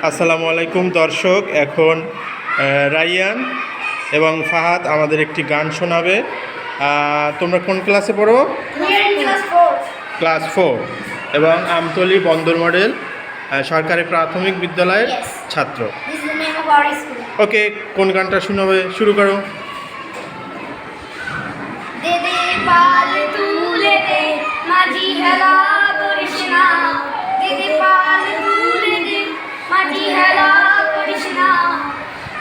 আসসালামু আলাইকুম দর্শক। এখন রাইয়ান এবং ফাহাদ আমাদের একটি গান শোনাবে। তোমরা কোন ক্লাসে পড়ো? ক্লাস 4 এবং আমতলী বন্দর মডেল সরকারি প্রাথমিক বিদ্যালয়ের ছাত্র। ওকে, কোন গানটা শোনাবে? শুরু করো। মাঝি হেলা করিস না, দিদি পাল তুলে দে, মাঝি হেলা করিস না।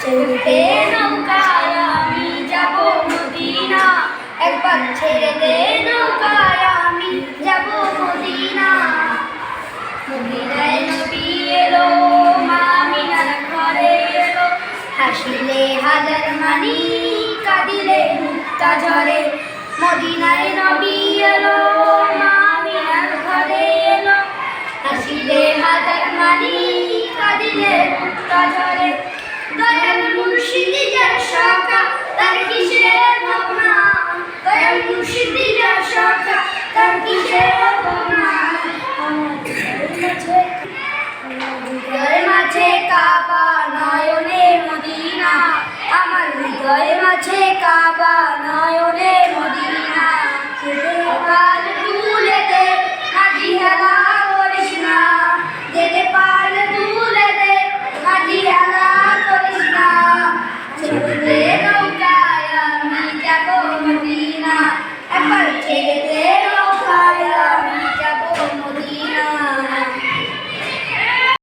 চলতে নৌকায় আমি যাব মদিনা, একবার ছেড়ে দে নৌকায় আমি যাব মদিনা। মদিনায় নবী এলো, মা আমিনার ঘরে এলো, হাসিলে হাজার মানি, কাঁদিলে মুক্তা ঝরে। মদিনায় নবী এলো, মা আমিনার ঘরে এলো, হাসিলে হাজার মানি, কাঁদিলে মুক্তা ঝরে। দয়াল মুর্শিদ যার শাখা, তার কিসের ভাবনা, দয়াল মুর্শিদ যার শাখা, তার কিসের ভাবনা। হৃদয়ের মাঝে কাবা, নয়নে মদিনা, আমার হৃদয়ের মাঝে কাবা,